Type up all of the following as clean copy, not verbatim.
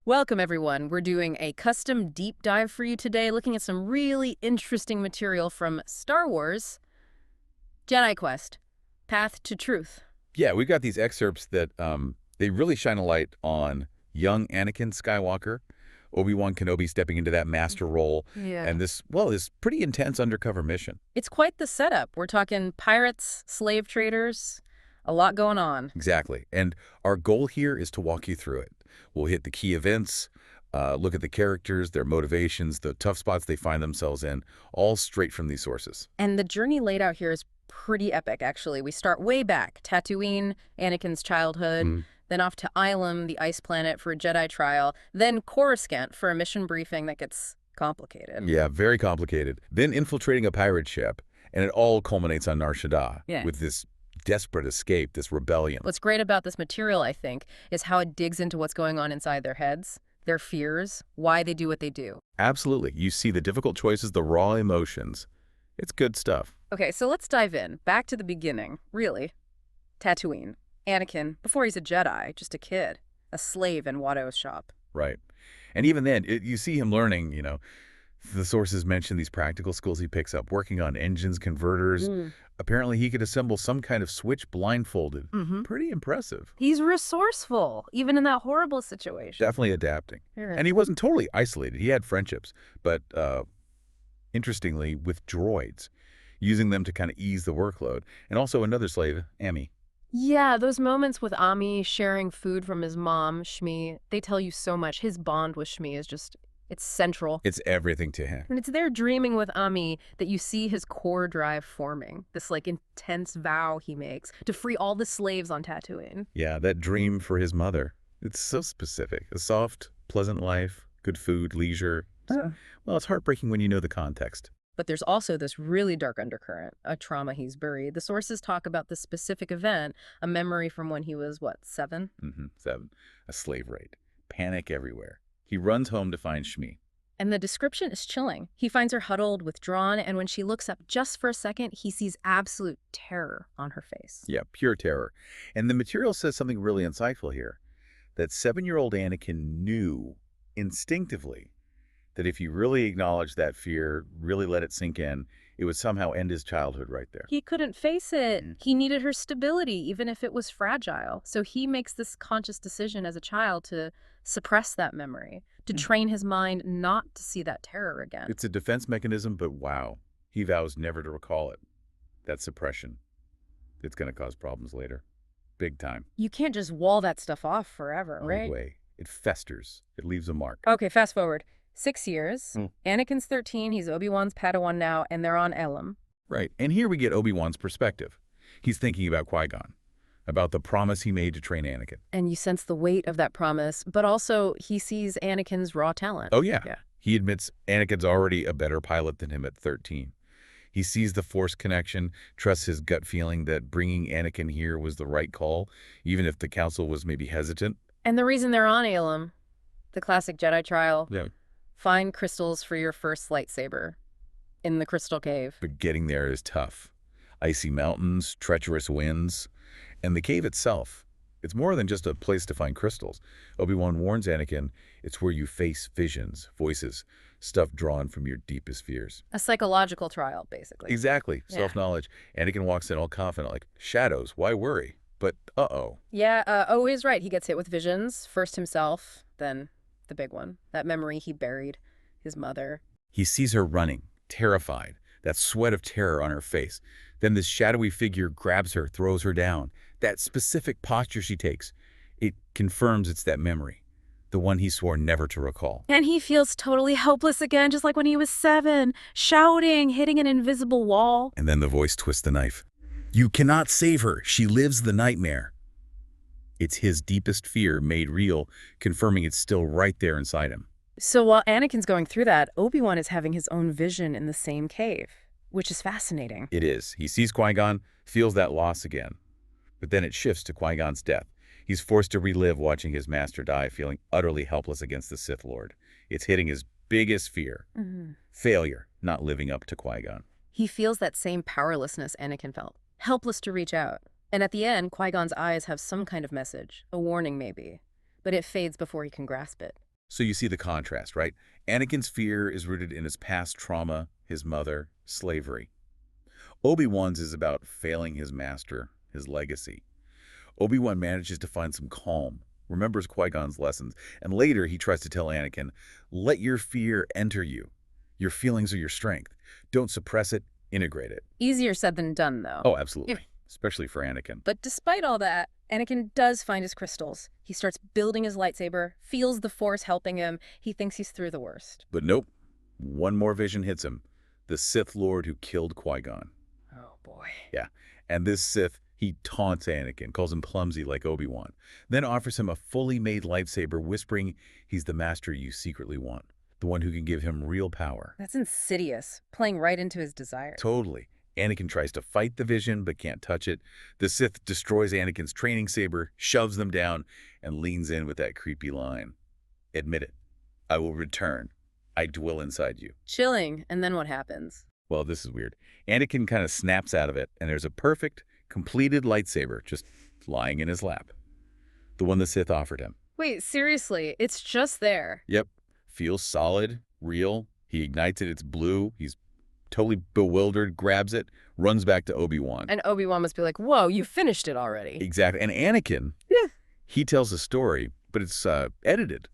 Welcome, everyone. We're doing a custom deep dive for you today, looking at some really interesting material from Star Wars Jedi Quest, Path to Truth. Yeah, we've got these excerpts that they really shine a light on young Anakin Skywalker, Obi-Wan Kenobi stepping into that master role, Yeah. and this pretty intense undercover mission. It's quite the setup. We're talking pirates, slave traders, a lot going on. Exactly. And our goal here is to walk you through it. We'll hit the key events, look at the characters, their motivations, the tough spots they find themselves in, all straight from these sources. And the journey laid out here is pretty epic, actually. We start way back, Tatooine, Anakin's childhood, then off to Ilum, the ice planet, for a Jedi trial, then Coruscant for a mission briefing that gets complicated. Yeah, very complicated. Then infiltrating a pirate ship, and it all culminates on Nar Shaddaa Yeah. with this desperate escape, this rebellion. What's great about this material, I think, is how it digs into what's going on inside their heads, their fears, why they do what they do. Absolutely. You see the difficult choices, the raw emotions. It's good stuff. Okay, so let's dive in. Back to the beginning, really. Tatooine. Anakin, before he's a Jedi, just a kid, a slave in Watto's shop. Right. And even then, you see him learning, the sources mention these practical skills he picks up, working on engines, converters. Apparently, he could assemble some kind of switch blindfolded. Pretty impressive. He's resourceful, even in that horrible situation. Definitely adapting. Yeah. And he wasn't totally isolated. He had friendships, but interestingly, with droids, using them to kind of ease the workload. And also another slave, Amy. Yeah, those moments with Ami sharing food from his mom, Shmi, they tell you so much. His bond with Shmi is just, it's central. It's everything to him. And it's there dreaming with Ami that you see his core drive forming, this like intense vow he makes to free all the slaves on Tatooine. Yeah, that dream for his mother. It's so specific. A soft, pleasant life, good food, leisure. Well, it's heartbreaking when you know the context. But there's also this really dark undercurrent, a trauma he's buried. The sources talk about this specific event, a memory from when he was, what, 7? 7. A slave raid. Panic everywhere. He runs home to find Shmi. And the description is chilling. He finds her huddled, withdrawn, and when she looks up just for a second, he sees absolute terror on her face. Yeah, pure terror. And the material says something really insightful here. That 7-year-old Anakin knew instinctively that if he really acknowledged that fear, really let it sink in, it would somehow end his childhood right there. He couldn't face it. He needed her stability, even if it was fragile. So he makes this conscious decision as a child to suppress that memory, to train his mind not to see that terror again. It's a defense mechanism, but wow, he vows never to recall it. That suppression, it's going to cause problems later. Big time. You can't just wall that stuff off forever, right? No way. It festers. It leaves a mark. Okay, fast forward. 6 years. Anakin's 13. He's Obi-Wan's Padawan now, and they're on Ilum. Right. And here we get Obi-Wan's perspective. He's thinking about Qui-Gon, about the promise he made to train Anakin. And you sense the weight of that promise, but also he sees Anakin's raw talent. Oh, yeah. He admits Anakin's already a better pilot than him at 13. He sees the Force connection, trusts his gut feeling that bringing Anakin here was the right call, even if the Council was maybe hesitant. And the reason they're on Ilum, the classic Jedi trial, Yeah. find crystals for your first lightsaber in the Crystal Cave. But getting there is tough. Icy mountains, treacherous winds, and the cave itself. It's more than just a place to find crystals. Obi-Wan warns Anakin, it's where you face visions, voices, stuff drawn from your deepest fears. A psychological trial, basically. Exactly. Yeah. Self-knowledge. Anakin walks in all confident, like, shadows, why worry? But uh-oh. Yeah, he's right. He gets hit with visions, first himself, then the big one, that memory he buried, his mother. He sees her running, terrified, that sweat of terror on her face. Then this shadowy figure grabs her, throws her down. That specific posture she takes, it confirms it's that memory, the one he swore never to recall. And he feels totally helpless again, just like when he was 7, shouting, hitting an invisible wall. And then the voice twists the knife. You cannot save her. She lives the nightmare. It's his deepest fear made real, confirming it's still right there inside him. So while Anakin's going through that, Obi-Wan is having his own vision in the same cave, which is fascinating. It is. He sees Qui-Gon, feels that loss again. But then it shifts to Qui-Gon's death. He's forced to relive watching his master die, feeling utterly helpless against the Sith Lord. It's hitting his biggest fear. Failure, not living up to Qui-Gon. He feels that same powerlessness Anakin felt, helpless to reach out. And at the end, Qui-Gon's eyes have some kind of message, a warning maybe, but it fades before he can grasp it. So you see the contrast, right? Anakin's fear is rooted in his past trauma, his mother, slavery. Obi-Wan's is about failing his master, his legacy. Obi-Wan manages to find some calm, remembers Qui-Gon's lessons, and later he tries to tell Anakin, let your fear enter you. Your feelings are your strength. Don't suppress it, integrate it. Easier said than done, though. Oh, absolutely. Especially for Anakin. But despite all that, Anakin does find his crystals. He starts building his lightsaber, feels the Force helping him. He thinks he's through the worst. But nope. One more vision hits him. The Sith Lord who killed Qui-Gon. Oh, boy. Yeah. And this Sith, he taunts Anakin, calls him clumsy like Obi-Wan, then offers him a fully made lightsaber, whispering he's the master you secretly want, the one who can give him real power. That's insidious, playing right into his desire. Totally. Anakin tries to fight the vision, but can't touch it. The Sith destroys Anakin's training saber, shoves them down, and leans in with that creepy line. Admit it. I will return. I dwell inside you. Chilling, and then what happens? Well, this is weird. Anakin kind of snaps out of it, and there's a perfect, completed lightsaber just lying in his lap. The one the Sith offered him. Wait, seriously, it's just there. Yep. Feels solid, real. He ignites it, it's blue. He's totally bewildered, grabs it, runs back to Obi-Wan. And Obi-Wan must be like, whoa, you finished it already. Exactly. And Anakin, he tells a story, but it's edited.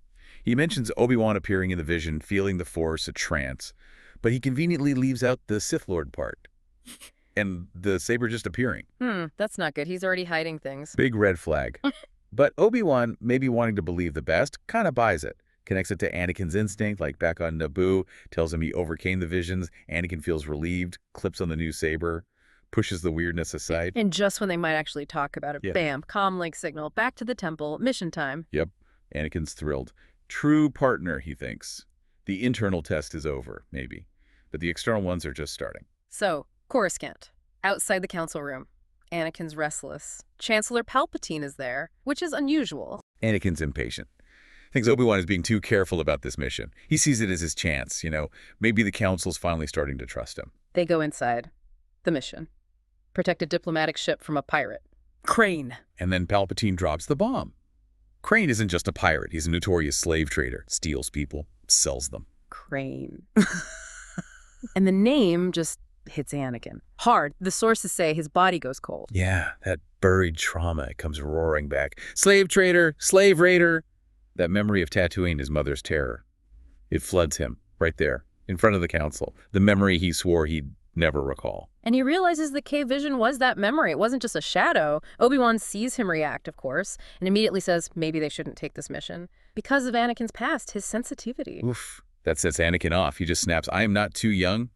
He mentions Obi-Wan appearing in the vision, feeling the Force, a trance, but he conveniently leaves out the Sith Lord part. And the saber just appearing. That's not good. He's already hiding things. Big red flag. But Obi-Wan, maybe wanting to believe the best, kind of buys it. Connects it to Anakin's instinct, like back on Naboo, tells him he overcame the visions. Anakin feels relieved, clips on the new saber, pushes the weirdness aside. And just when they might actually talk about it, bam, comm link signal, back to the temple, mission time. Yep, Anakin's thrilled. True partner, he thinks. The internal test is over, maybe. But the external ones are just starting. So, Coruscant, outside the council room. Anakin's restless. Chancellor Palpatine is there, which is unusual. Anakin's impatient. Thinks Obi-Wan is being too careful about this mission. He sees it as his chance, Maybe the council's finally starting to trust him. They go inside. The mission. Protect a diplomatic ship from a pirate. Krayn. And then Palpatine drops the bomb. Krayn isn't just a pirate. He's a notorious slave trader. Steals people, sells them. Krayn. And the name just hits Anakin. Hard. The sources say his body goes cold. Yeah, that buried trauma comes roaring back. Slave trader, slave raider. That memory of Tatooine, his mother's terror. It floods him right there in front of the council. The memory he swore he'd never recall. And he realizes the K-Vision was that memory. It wasn't just a shadow. Obi-Wan sees him react, of course, and immediately says maybe they shouldn't take this mission. Because of Anakin's past, his sensitivity. Oof. That sets Anakin off. He just snaps, I am not too young,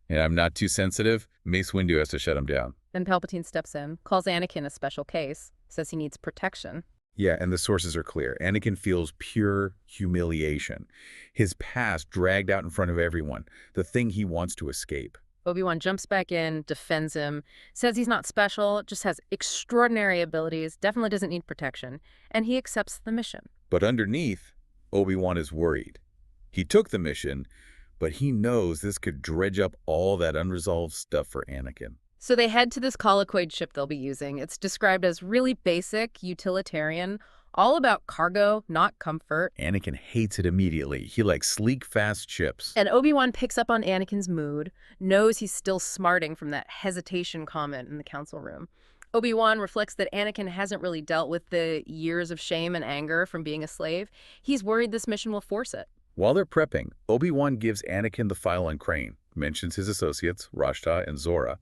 and I'm not too sensitive. Mace Windu has to shut him down. Then Palpatine steps in, calls Anakin a special case, says he needs protection. Yeah, and the sources are clear. Anakin feels pure humiliation. His past dragged out in front of everyone, the thing he wants to escape. Obi-Wan jumps back in, defends him, says he's not special, just has extraordinary abilities, definitely doesn't need protection, and he accepts the mission. But underneath, Obi-Wan is worried. He took the mission, but he knows this could dredge up all that unresolved stuff for Anakin. So they head to this colloquy ship they'll be using. It's described as really basic, utilitarian, all about cargo, not comfort. Anakin hates it immediately. He likes sleek, fast ships. And Obi-Wan picks up on Anakin's mood, knows he's still smarting from that hesitation comment in the council room. Obi-Wan reflects that Anakin hasn't really dealt with the years of shame and anger from being a slave. He's worried this mission will force it. While they're prepping, Obi-Wan gives Anakin the file on Krayn, mentions his associates, Rashta and Zora.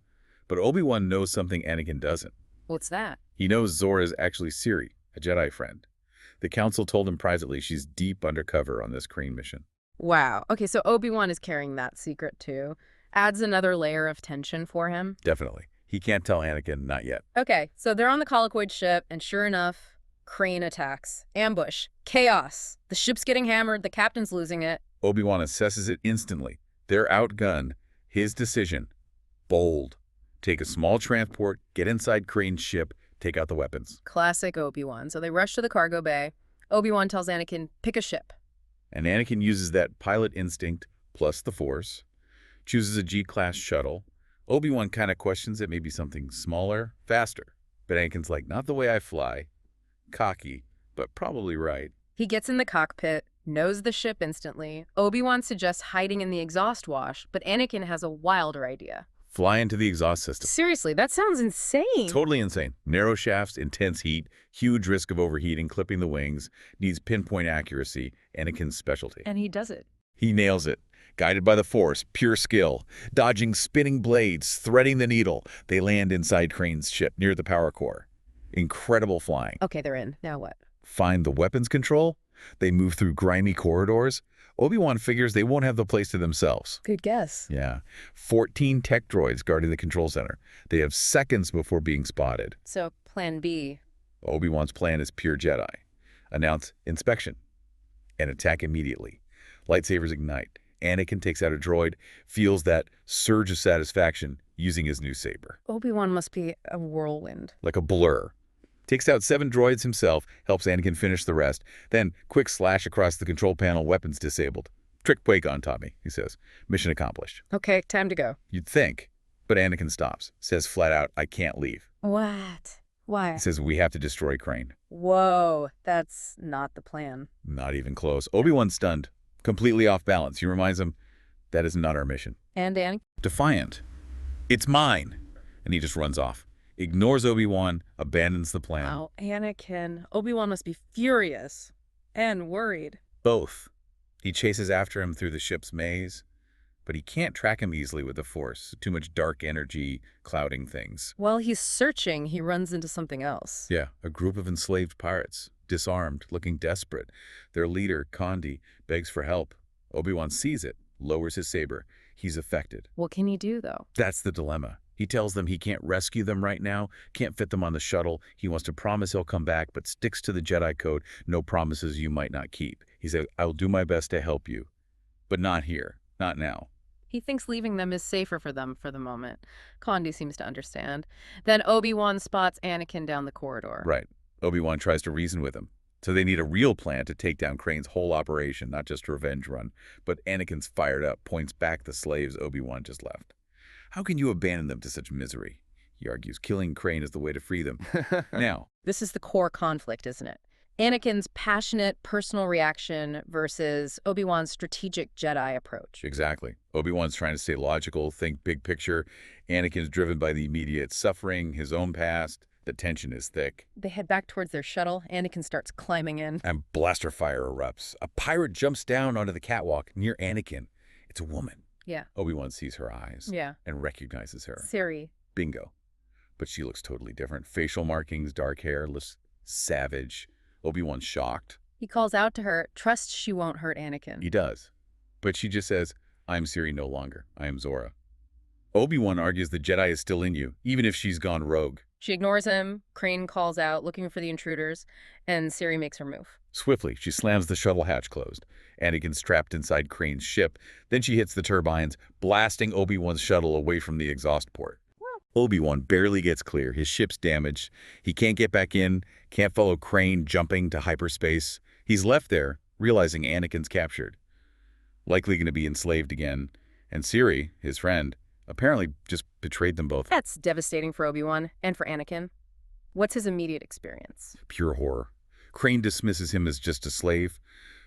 But Obi-Wan knows something Anakin doesn't. What's that? He knows Zora is actually Ciri, a Jedi friend. The council told him privately she's deep undercover on this Krayn mission. Wow. Okay, so Obi-Wan is carrying that secret too. Adds another layer of tension for him. Definitely. He can't tell Anakin, not yet. Okay, so they're on the colloquy ship, and sure enough, Krayn attacks. Ambush. Chaos. The ship's getting hammered, the captain's losing it. Obi-Wan assesses it instantly. They're outgunned. His decision. Bold. Take a small transport, get inside Krayn's ship, take out the weapons. Classic Obi-Wan. So they rush to the cargo bay. Obi-Wan tells Anakin, pick a ship. And Anakin uses that pilot instinct plus the Force, chooses a G-class shuttle. Obi-Wan kind of questions it, maybe something smaller, faster. But Anakin's like, not the way I fly. Cocky, but probably right. He gets in the cockpit, knows the ship instantly. Obi-Wan suggests hiding in the exhaust wash, but Anakin has a wilder idea. Fly into the exhaust system. Seriously, that sounds insane. Totally insane. Narrow shafts, intense heat, huge risk of overheating, clipping the wings, needs pinpoint accuracy, Anakin's specialty. And he does it. He nails it. Guided by the Force, pure skill, dodging spinning blades, threading the needle. They land inside Krayn's ship near the power core. Incredible flying. Okay, they're in. Now what? Find the weapons control. They move through grimy corridors. Obi-Wan figures they won't have the place to themselves. Good guess. Yeah. 14 tech droids guarding the control center. They have seconds before being spotted. So, plan B. Obi-Wan's plan is pure Jedi. Announce inspection and attack immediately. Lightsabers ignite. Anakin takes out a droid, feels that surge of satisfaction using his new saber. Obi-Wan must be a whirlwind. Like a blur. Takes out 7 droids himself, helps Anakin finish the rest. Then, quick slash across the control panel, weapons disabled. Trick Qui-Gon taught me, he says. Mission accomplished. Okay, time to go. You'd think. But Anakin stops. Says flat out, I can't leave. What? Why? He says we have to destroy Krayn. Whoa, that's not the plan. Not even close. Obi-Wan's stunned. Completely off balance. He reminds him, that is not our mission. And Anakin? Defiant. It's mine. And he just runs off. Ignores Obi-Wan, abandons the plan. Wow, Anakin. Obi-Wan must be furious and worried. Both. He chases after him through the ship's maze, but he can't track him easily with the Force. Too much dark energy clouding things. While he's searching, he runs into something else. Yeah, a group of enslaved pirates, disarmed, looking desperate. Their leader, Condi, begs for help. Obi-Wan sees it, lowers his saber. He's affected. What can he do, though? That's the dilemma. He tells them he can't rescue them right now, can't fit them on the shuttle. He wants to promise he'll come back, but sticks to the Jedi Code. No promises you might not keep. He says, I'll do my best to help you, but not here, not now. He thinks leaving them is safer for them for the moment. Condi seems to understand. Then Obi-Wan spots Anakin down the corridor. Right. Obi-Wan tries to reason with him. So they need a real plan to take down Krayn's whole operation, not just a revenge run. But Anakin's fired up, points back the slaves Obi-Wan just left. How can you abandon them to such misery? He argues killing Krayn is the way to free them. Now, this is the core conflict, isn't it? Anakin's passionate personal reaction versus Obi-Wan's strategic Jedi approach. exactly. Obi-Wan's trying to stay logical, think big picture. Anakin's driven by the immediate suffering, his own past. The tension is thick. They head back towards their shuttle. Anakin starts climbing in. And blaster fire erupts. A pirate jumps down onto the catwalk near Anakin. It's a woman. Yeah. Obi-Wan sees her eyes Yeah. and recognizes her. Siri. Bingo. But she looks totally different. Facial markings, dark hair, looks savage. Obi-Wan's shocked. He calls out to her, trusts she won't hurt Anakin. He does. But she just says, I'm Siri no longer. I am Zora. Obi-Wan argues the Jedi is still in you, even if she's gone rogue. She ignores him. Krayn calls out, looking for the intruders, and Siri makes her move. Swiftly, she slams the shuttle hatch closed. Anakin's trapped inside Krayn's ship. Then she hits the turbines, blasting Obi-Wan's shuttle away from the exhaust port. Obi-Wan barely gets clear. His ship's damaged. He can't get back in, can't follow Krayn jumping to hyperspace. He's left there, realizing Anakin's captured. Likely going to be enslaved again. And Siri, his friend, apparently just betrayed them both. That's devastating for Obi-Wan and for Anakin. What's his immediate experience? Pure horror. Krayn dismisses him as just a slave.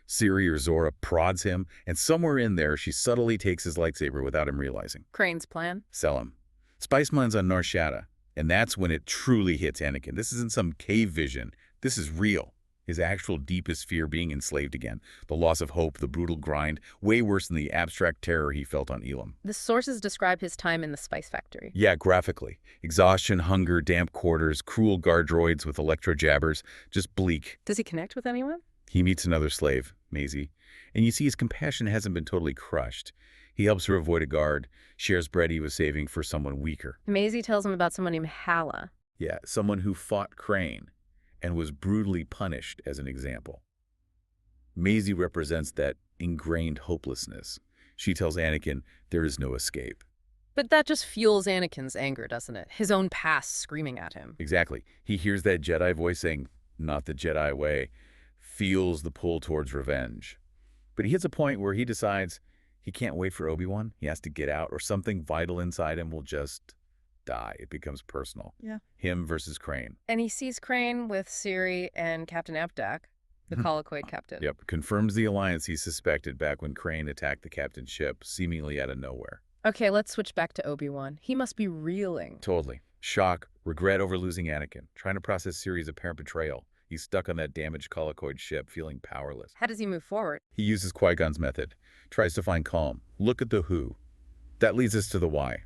Siri or Zora prods him, and somewhere in there she subtly takes his lightsaber without him realizing. Krayn's plan? Sell him. Spice mines on Nar Shaddaa, and that's when it truly hits Anakin. This isn't some cave vision. This is real. His actual deepest fear being enslaved again. The loss of hope, the brutal grind, way worse than the abstract terror he felt on Ilum. The sources describe his time in the spice factory. Yeah, graphically. Exhaustion, hunger, damp quarters, cruel guard droids with electro-jabbers. Just bleak. Does he connect with anyone? He meets another slave, Maisie, and you see his compassion hasn't been totally crushed. He helps her avoid a guard, shares bread he was saving for someone weaker. Maisie tells him about someone named Halla. Yeah, someone who fought Krayn and was brutally punished as an example. Maisie represents that ingrained hopelessness. She tells Anakin there is no escape. But that just fuels Anakin's anger, doesn't it? His own past screaming at him. Exactly. He hears that Jedi voice saying, not the Jedi way, feels the pull towards revenge. But he hits a point where he decides he can't wait for Obi-Wan. He has to get out, or something vital inside him will just die. It becomes personal. Yeah. Him versus Krayn. And he sees Krayn with Siri and Captain Abdak. the colloquy captain. Yep, confirms the alliance he suspected back when Krayn attacked the captain's ship, seemingly out of nowhere. Okay, let's switch back to Obi-Wan. He must be reeling. Totally. Shock, regret over losing Anakin, trying to process Ciri's apparent betrayal. He's stuck on that damaged colloquy ship, feeling powerless. How does he move forward? He uses Qui-Gon's method, tries to find calm. Look at the who. That leads us to the why.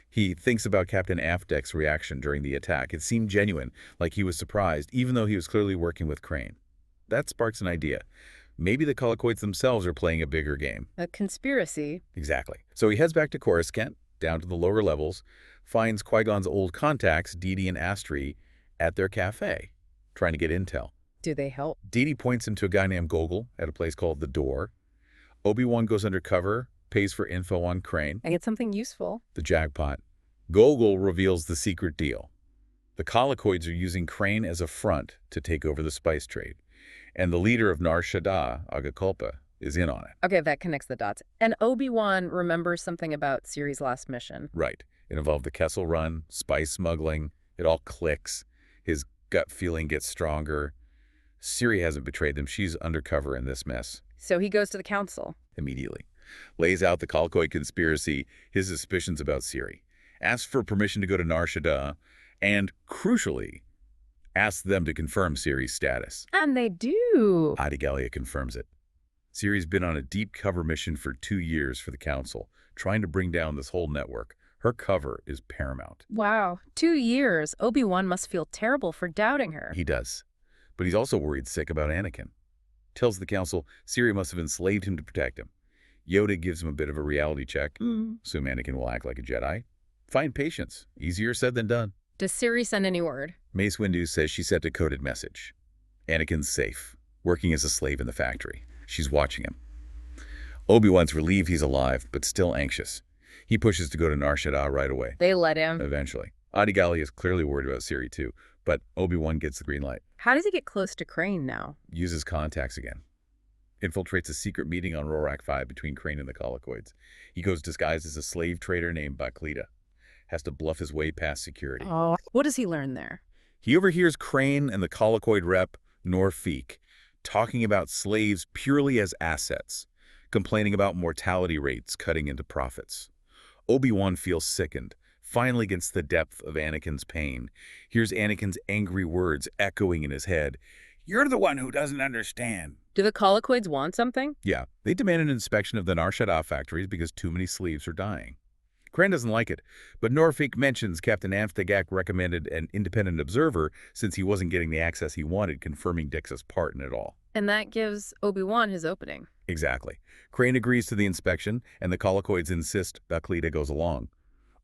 He thinks about Captain Afdek's reaction during the attack. It seemed genuine, like he was surprised, even though he was clearly working with Krayn. That sparks an idea. Maybe the colloquids themselves are playing a bigger game. A conspiracy. Exactly. So he heads back to Coruscant, down to the lower levels, finds Qui-Gon's old contacts, Didi and Astri, at their cafe, trying to get intel. Do they help? Didi points him to a guy named Gogol at a place called The Door. Obi-Wan goes undercover, pays for info on Krayn. I get something useful. The jackpot. Gogol reveals the secret deal. The colloquids are using Krayn as a front to take over the spice trade. And the leader of Nar Shaddaa, Aga Culpa, is in on it. Okay, that connects the dots. And Obi-Wan remembers something about Ciri's last mission. Right. It involved the Kessel Run, spice smuggling. It all clicks. His gut feeling gets stronger. Ciri hasn't betrayed them. She's undercover in this mess. So he goes to the council. Immediately. Lays out the colloquy conspiracy, his suspicions about Ciri. Asks for permission to go to Nar Shaddaa, and, crucially, asks them to confirm Ciri's status. And they do. Adi Gallia confirms it. Ciri's been on a deep cover mission for 2 years for the Council, trying to bring down this whole network. Her cover is paramount. Wow, 2 years. Obi-Wan must feel terrible for doubting her. He does. But he's also worried sick about Anakin. Tells the Council Ciri must have enslaved him to protect him. Yoda gives him a bit of a reality check. Assume Anakin will act like a Jedi. Find patience. Easier said than done. Does Ciri send any word? Mace Windu says she sent a coded message. Anakin's safe, working as a slave in the factory. She's watching him. Obi-Wan's relieved he's alive, but still anxious. He pushes to go to Nar Shaddaa right away. They let him. Eventually. Adi Gallia is clearly worried about Ciri too, but Obi-Wan gets the green light. How does he get close to Krayn now? Uses contacts again. Infiltrates a secret meeting on Rorak 5 between Krayn and the colloquids. He goes disguised as a slave trader named Baklita. Has to bluff his way past security. Oh, what does he learn there? He overhears Krayn and the colloquid rep, Norfeek, talking about slaves purely as assets, complaining about mortality rates cutting into profits. Obi-Wan feels sickened, finally gets the depth of Anakin's pain. Hears Anakin's angry words echoing in his head. You're the one who doesn't understand. Do the colloquids want something? Yeah, they demand an inspection of the Nar Shaddaa factories because too many slaves are dying. Krayn doesn't like it, but Norfeek mentions Captain Afdek recommended an independent observer since he wasn't getting the access he wanted, confirming Dix's part in it all. And that gives Obi-Wan his opening. Exactly. Krayn agrees to the inspection, and the colloquids insist Baklita goes along.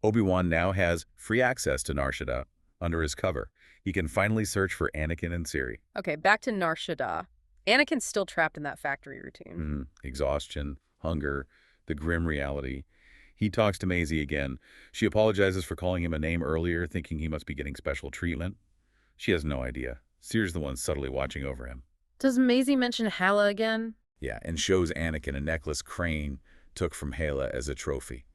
Obi-Wan now has free access to Nar Shaddaa under his cover. He can finally search for Anakin and Ciri. Okay, back to Nar Shaddaa. Anakin's still trapped in that factory routine. Exhaustion, hunger, the grim reality. He talks to Maisie again. She apologizes for calling him a name earlier, thinking he must be getting special treatment. She has no idea. Cir's the one subtly watching over him. Does Maisie mention Hala again? Yeah, and shows Anakin a necklace Krayn took from Hala as a trophy.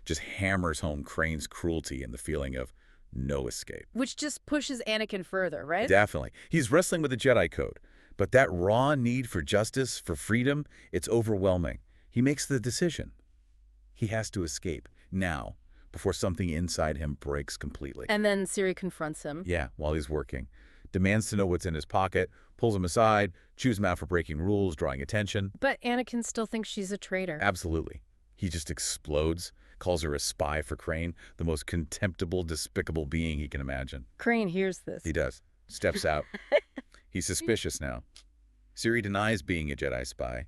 Just hammers home Krayn's cruelty and the feeling of no escape. Which just pushes Anakin further, right? Definitely. He's wrestling with the Jedi Code. But that raw need for justice, for freedom, it's overwhelming. He makes the decision. He has to escape, now, before something inside him breaks completely. And then Ciri confronts him. Yeah, while he's working. Demands to know what's in his pocket, pulls him aside, chews him out for breaking rules, drawing attention. But Anakin still thinks she's a traitor. Absolutely. He just explodes, calls her a spy for Krayn, the most contemptible, despicable being he can imagine. Krayn hears this. He does. Steps out. He's suspicious now. Ciri denies being a Jedi spy,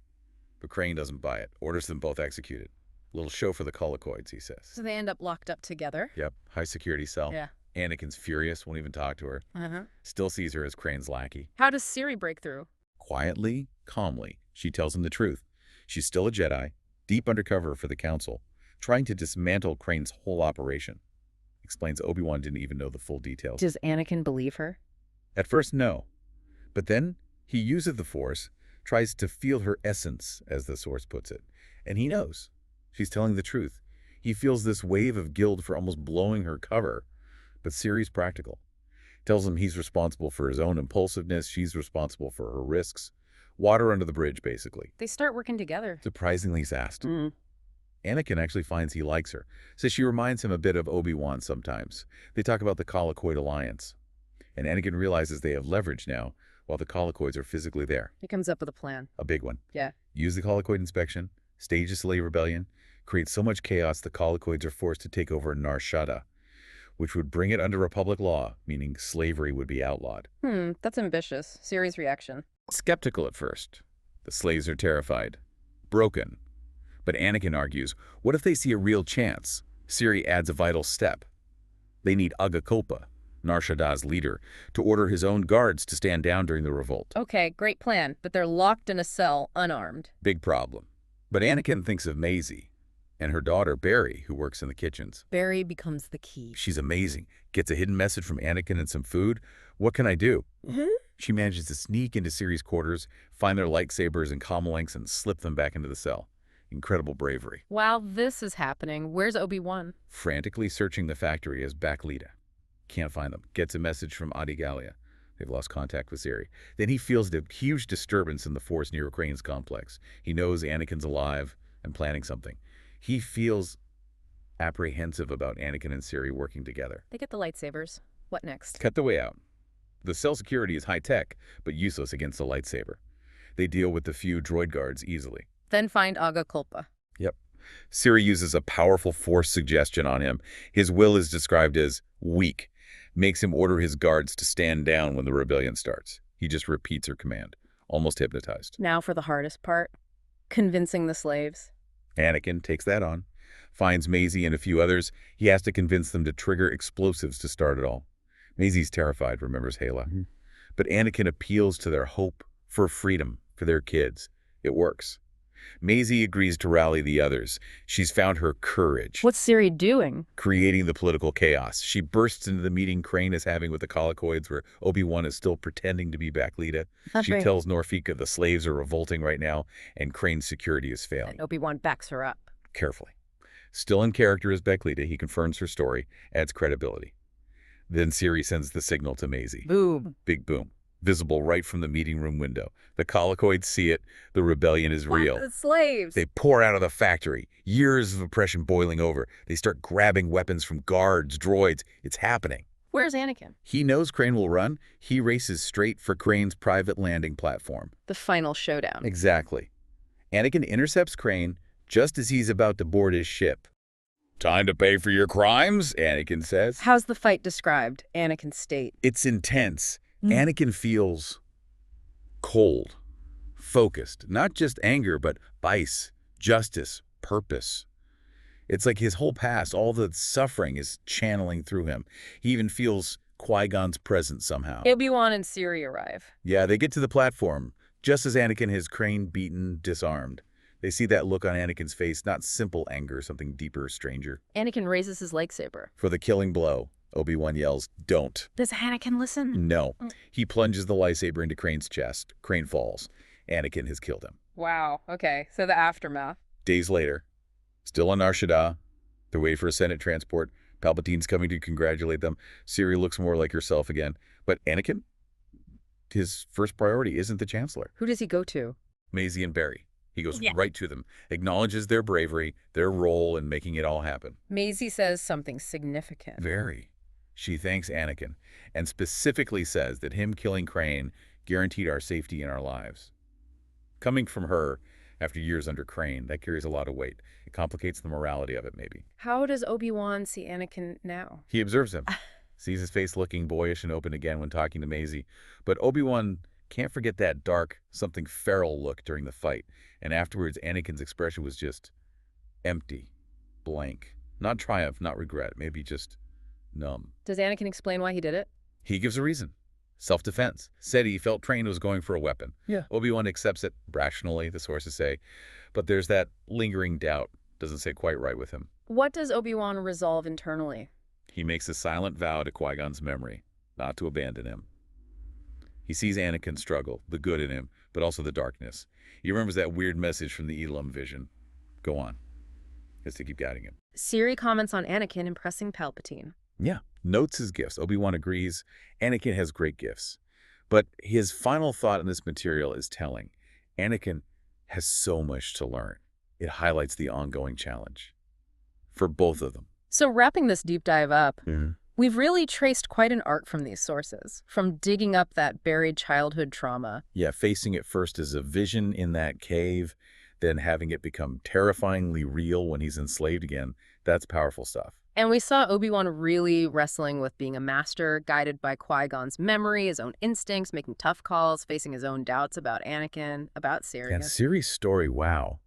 but Krayn doesn't buy it. Orders them both executed. Little show for the colloquids, he says. So they end up locked up together? Yep, high security cell. Yeah. Anakin's furious, won't even talk to her. Still sees her as Krayn's lackey. How does Ciri break through? Quietly, calmly, she tells him the truth. She's still a Jedi, deep undercover for the Council, trying to dismantle Krayn's whole operation. Explains Obi-Wan didn't even know the full details. Does Anakin believe her? At first, no. But then he uses the Force, tries to feel her essence, as the Source puts it. And he knows. She's telling the truth. He feels this wave of guilt for almost blowing her cover. But Ciri's practical. Tells him he's responsible for his own impulsiveness. She's responsible for her risks. Water under the bridge, basically. They start working together. Surprisingly fast. Anakin actually finds he likes her, says she reminds him a bit of Obi-Wan sometimes. They talk about the Colloquoid alliance. And Anakin realizes they have leverage now, while the Colloquoids are physically there. He comes up with a plan. A big one. Yeah. Use the Colloquoid inspection, stage a slave rebellion, create so much chaos the Colloquoids are forced to take over Nar Shaddaa, which would bring it under Republic law, meaning slavery would be outlawed. That's ambitious. Ciri's reaction. Skeptical at first. The slaves are terrified. Broken. But Anakin argues, what if they see a real chance? Ciri adds a vital step. They need Aga Kulpa, Nar Shaddaa's leader, to order his own guards to stand down during the revolt. Okay, great plan, but they're locked in a cell, unarmed. Big problem. But Anakin thinks of Maisie and her daughter, Barry, who works in the kitchens. Barry becomes the key. She's amazing. Gets a hidden message from Anakin and some food. What can I do? She manages to sneak into Ciri's quarters, find their lightsabers and comlinks, and slip them back into the cell. Incredible bravery. While this is happening, where's Obi-Wan? Frantically searching the factory as Baklita. Can't find them. Gets a message from Adi Gallia. They've lost contact with Ciri. Then he feels a huge disturbance in the force near Krayn's complex. He knows Anakin's alive and planning something. He feels apprehensive about Anakin and Ciri working together. They get the lightsabers. What next? Cut the way out. The cell security is high-tech, but useless against the lightsaber. They deal with the few droid guards easily. Then find Aga Kulpa. Yep. Ciri uses a powerful force suggestion on him. His will is described as weak. Makes him order his guards to stand down when the rebellion starts. He just repeats her command, almost hypnotized. Now for the hardest part. Convincing the slaves. Anakin takes that on. Finds Maisie and a few others. He has to convince them to trigger explosives to start it all. Maisie's terrified, remembers Hala. But Anakin appeals to their hope for freedom for their kids. It works. Maisie agrees to rally the others. She's found her courage. What's Ciri doing? Creating the political chaos. She bursts into the meeting Krayn is having with the Colloquoids, where Obi-Wan is still pretending to be Baklita. She tells Norfika the slaves are revolting right now, and Krayn's security is failing. And Obi-Wan backs her up. Carefully. Still in character as Baklita, he confirms her story, adds credibility. Then Ciri sends the signal to Maisie. Boom. Big boom. Visible right from the meeting room window. The Colloquoids see it. The rebellion is real. The slaves. They pour out of the factory. Years of oppression boiling over. They start grabbing weapons from guards, droids. It's happening. Where's Anakin? He knows Krayn will run. He races straight for Krayn's private landing platform. The final showdown. Exactly. Anakin intercepts Krayn just as he's about to board his ship. Time to pay for your crimes, Anakin says. How's the fight described? Anakin's state. It's intense. Anakin feels cold, focused. Not just anger, but vice, justice, purpose. It's like his whole past, all the suffering is channeling through him. He even feels Qui-Gon's presence somehow. Obi-Wan and Ciri arrive. Yeah, they get to the platform, just as Anakin has Krayn beaten, disarmed. They see that look on Anakin's face, not simple anger, something deeper, stranger. Anakin raises his lightsaber. For the killing blow, Obi-Wan yells, "Don't." Does Anakin listen? No. He plunges the lightsaber into Krayn's chest. Krayn falls. Anakin has killed him. Wow. Okay, so the aftermath. Days later, still on Nar Shaddaa, they're waiting for a Senate transport. Palpatine's coming to congratulate them. Ciri looks more like herself again. But Anakin, his first priority isn't the Chancellor. Who does he go to? Maisie and Barry. He goes right to them, acknowledges their bravery, their role in making it all happen. Maisie says something significant. Very. She thanks Anakin and specifically says that him killing Krayn guaranteed our safety and our lives. Coming from her, after years under Krayn, that carries a lot of weight. It complicates the morality of it, maybe. How does Obi-Wan see Anakin now? He observes him, sees his face looking boyish and open again when talking to Maisie. But Obi-Wan can't forget that dark, something feral look during the fight. And afterwards, Anakin's expression was just empty, blank. Not triumph, not regret, maybe just numb. Does Anakin explain why he did it? He gives a reason. Self-defense. Said he felt Krayn was going for a weapon. Yeah. Obi-Wan accepts it rationally, the sources say. But there's that lingering doubt. Doesn't say quite right with him. What does Obi-Wan resolve internally? He makes a silent vow to Qui-Gon's memory, not to abandon him. He sees Anakin struggle, the good in him, but also the darkness. He remembers that weird message from the Ilum vision. Go on. Has to keep guiding him. Ciri comments on Anakin impressing Palpatine. Yeah. Notes his gifts. Obi-Wan agrees. Anakin has great gifts. But his final thought in this material is telling. Anakin has so much to learn. It highlights the ongoing challenge for both of them. So wrapping this deep dive up, Mhm. we've really traced quite an arc from these sources, from digging up that buried childhood trauma. Yeah, facing it first as a vision in that cave, then having it become terrifyingly real when he's enslaved again. That's powerful stuff. And we saw Obi-Wan really wrestling with being a master, guided by Qui-Gon's memory, his own instincts, making tough calls, facing his own doubts about Anakin, about And Sirius. Ciri's story, wow.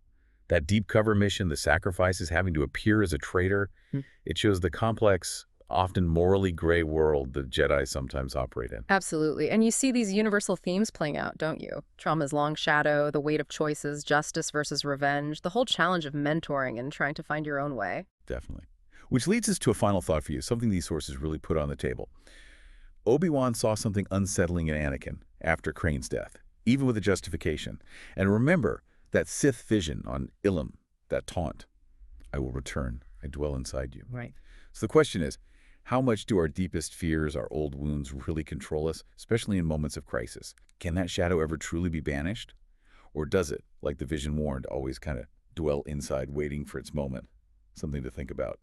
That deep cover mission, the sacrifices, having to appear as a traitor, Hmm. it shows the complex, often morally gray world the Jedi sometimes operate in. Absolutely. And you see these universal themes playing out, don't you? Trauma's long shadow, the weight of choices, justice versus revenge, the whole challenge of mentoring and trying to find your own way. Definitely. Which leads us to a final thought for you, something these sources really put on the table. Obi-Wan saw something unsettling in Anakin after Krayn's death, even with a justification. And remember that Sith vision on Ilum, that taunt, I will return, I dwell inside you. Right. So the question is, how much do our deepest fears, our old wounds, really control us, especially in moments of crisis? Can that shadow ever truly be banished? Or does it, like the vision warned, always kind of dwell inside, waiting for its moment? Something to think about.